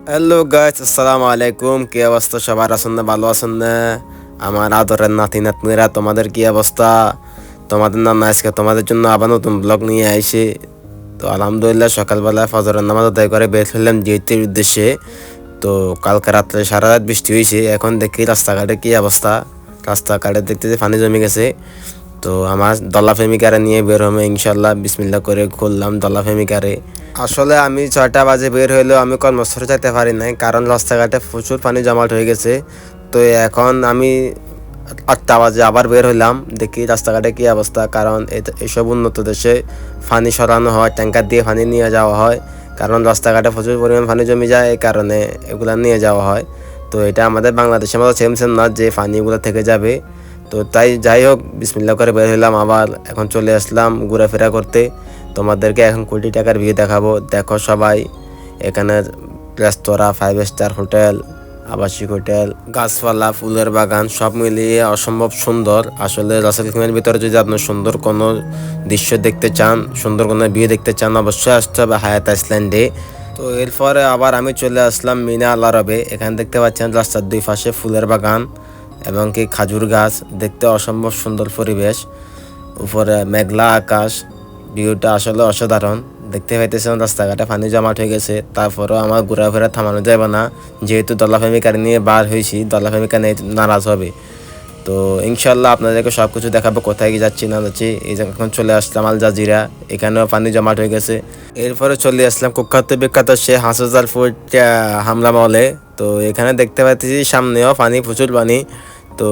Hello guys, আসসালামু আলাইকুম। কি অবস্থা? সবার আছেন না? ভালো আছেন না? আমার আদরের নাতি নাতনিরা, তোমাদের কি অবস্থা? তোমাদের নাম আজকে তোমাদের জন্য আবার নতুন ব্লগ নিয়ে আইছি। তো আলহামদুলিল্লাহ সকালবেলা ফজরের নামাজ আদায় করে বের হলাম ডিউটির উদ্দেশ্যে। তো কালকে রাত্রে সারা রাত বৃষ্টি হয়েছে। এখন দেখি রাস্তাঘাটে কি অবস্থা। রাস্তাঘাটে দেখতে যে পানি জমে গেছে। তো আমার দলা প্রেমিকারে নিয়ে বের হবে ইনশাল্লাহ। বিসমিল্লাহ করে খুললাম দলা প্রেমিকারে। আসলে আমি 6টা বাজে বের হইলেও আমি কর্মস্থলে যেতে পারি নাই, কারণ রাস্তাঘাটে প্রচুর পানি জমাট হয়ে গেছে। তো এখন আমি 8টা বাজে আবার বের হইলাম, দেখি রাস্তাঘাটে কী অবস্থা। কারণ এসব উন্নত দেশে পানি সরানো হয়, ট্যাঙ্কার দিয়ে পানি নিয়ে যাওয়া হয়। কারণ রাস্তাঘাটে প্রচুর পরিমাণ পানি জমে যায়, এই কারণে এগুলো নিয়ে যাওয়া হয়। তো এটা আমাদের বাংলাদেশের মতো সেম সেম না যে পানিগুলো থেকে যাবে। তো তাই যাই হোক, বিসমিল্লাহ করে বের হইলাম। আবার এখন চলে আসলাম ঘোরাফেরা করতে। তোমাদেরকে এখন কোটি টাকার ভিউ দেখাবো। দেখো সবাই, এখানে রেস্তোরাঁ, 5 স্টার হোটেল, আবাসিক হোটেল, গাছপালা, ফুলের বাগান সব মিলিয়ে অসম্ভব সুন্দর। আসলে রাসেল খাইমের ভিতরে যদি আপনি সুন্দর কোনো দৃশ্য দেখতে চান, সুন্দর কোনো ভিউ দেখতে চান, অবশ্যই আসতে হবে হায়াত আইল্যান্ডে। তো এরপরে আবার আমি চলে আসলাম মিনা আল আরবে। এখানে দেখতে পাচ্ছেন রাস্তার দুই পাশে ফুলের বাগান এবং কি খাজুর গাছ, দেখতে অসম্ভব সুন্দর পরিবেশ। উপরে মেঘলা আকাশ, ভিউটা আসলে অসাধারণ। দেখতে পাইতেছেন রাস্তাঘাটে পানি জমাট হয়ে গেছে, তারপরেও আমার ঘোরাফেরা থামানো যাবে না। যেহেতু দলা প্রেমিকার নিয়ে বার হয়েছি, দলা প্রেমিকা নিয়ে নারাজ হবে। তো ইনশাল্লাহ আপনাদেরকে সব কিছু দেখাবো, কোথায় কি যাচ্ছি না যাচ্ছি। এই জায়গা এখন চলে আসলাম আল জাজিরা, এখানেও পানি জমাট হয়ে গেছে। এরপরে চলে আসলাম কুখ্যাত বিখ্যাত সে হাজার ফুট হামলা মহলে। তো এখানে দেখতে পাচ্ছি সামনেও পানি, প্রচুর পানি। তো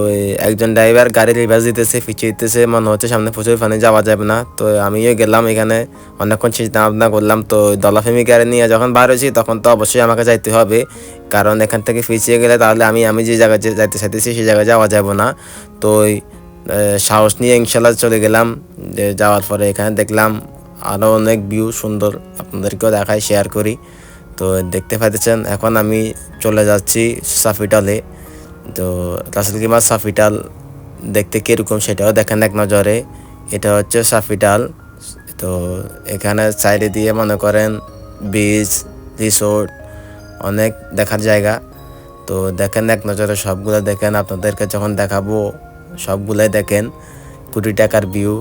একজন ড্রাইভার গাড়ি রিভার্স দিতেছে, পিছিয়ে দিতেছে, মনে হচ্ছে সামনে প্রচুর পানি, যাওয়া যাবে না। তো আমিও গেলাম, এখানে অনেকক্ষণ চিন্তা ভাবনা করলাম। তো দলাফেমি গাড়ি নিয়ে যখন বার হয়েছি তখন তো অবশ্যই আমাকে যাইতে হবে, কারণ এখান থেকে পিছিয়ে গেলে তাহলে আমি যে জায়গায় যাইতে চাইতেছি সেই জায়গায় যাওয়া যাব না। তো সাহস নিয়ে ইনশাল্লাহ চলে গেলাম। যাওয়ার পরে এখানে দেখলাম আরও অনেক ভিউ সুন্দর, আপনাদেরকেও দেখাই, শেয়ার করি। তো দেখতে পাইতেছেন এখন আমি চলে যাচ্ছি সাফিটালে। তো রাসেল খাইমা সাফিটাল দেখতে কীরকম সেটাও দেখেন এক নজরে। এটা হচ্ছে সাফিটাল। তো এখানে সাইডে দিয়ে মনে করেন বিচ, রিসোর্ট, অনেক দেখার জায়গা। তো দেখেন এক নজরে সবগুলো দেখেন, আপনাদেরকে যখন দেখাবো সবগুলাই দেখেন। কোটি টাকার ভিউ,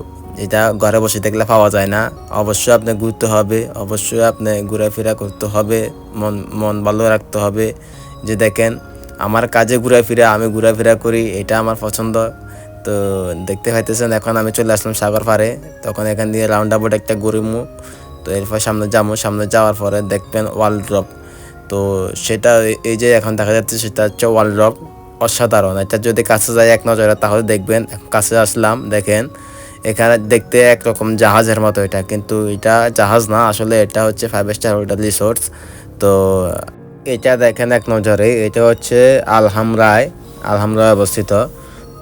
এটা ঘরে বসে দেখলে পাওয়া যায় না। অবশ্যই আপনি ঘুরতে হবে, অবশ্যই আপনি ঘোরাফেরা করতে হবে, মন মন ভালো রাখতে হবে। যে দেখেন আমার কাজে ঘোরাফেরা, আমি ঘোরাফেরা করি, এটা আমার পছন্দ। তো দেখতে পাইতেছেন এখন আমি চলে আসলাম সাগর পাড়ে। তখন এখান দিয়ে রাউন্ড অ্যাবাউট একটা ঘুরিমু। তো এরপর সামনে যাবো, সামনে যাওয়ার পরে দেখবেন ওয়াল ড্রপ। তো সেটা এই যে এখন দেখা যাচ্ছে সেটা হচ্ছে ওয়াল ড্রপ, অসাধারণ। এটা যদি কাছে যায় এক নজরে তাহলে দেখবেন। কাছে আসলাম, দেখেন এখানে দেখতে একরকম জাহাজের মতো এটা, কিন্তু এটা জাহাজ না, আসলে এটা হচ্ছে 5 স্টার হোটেল রিসোর্টস। তো এটা দেখেন এক নজরে, এটা হচ্ছে আলহামরায়, আলহামরায় অবস্থিত।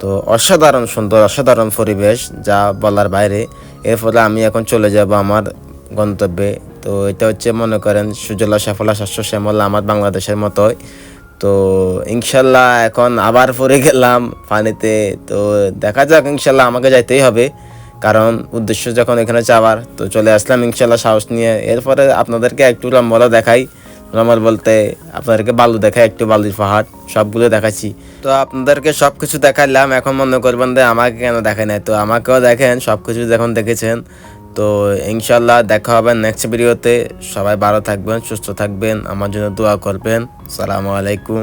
তো অসাধারণ সুন্দর, অসাধারণ পরিবেশ, যা বলার বাইরে। এর ফলে আমি এখন চলে যাব আমার গন্তব্যে। তো এটা হচ্ছে মনে করেন সুজলা সাফলা শস্য শ্যামলা, আমার বাংলাদেশের মতোই। তো ইনশাল্লাহ এখন আবার পড়ে গেলাম পানিতে। তো দেখা যাক, ইনশাল্লাহ আমাকে যাইতেই হবে, কারণ উদ্দেশ্য যখন এখানে যাওয়ার। তো চলে আসলাম ইনশাল্লাহ সাহস নিয়ে। এরপরে আপনাদেরকে একটু লম্বলা দেখাই। লম্বল বলতে আপনাদেরকে বালু দেখাই, একটু বালুর পাহাড় সবগুলো দেখাচ্ছি। তো আপনাদেরকে সব কিছু দেখাইলাম, এখন মনে করবেন যে আমাকে কেন দেখায় নাই। তো আমাকেও দেখেন, সব কিছু যখন দেখেছেন। তো ইনশাল্লাহ দেখা হবে নেক্সট ভিডিওতে। সবাই ভালো থাকবেন, সুস্থ থাকবেন, আমার জন্য দোয়া করবেন। আসসালামু আলাইকুম।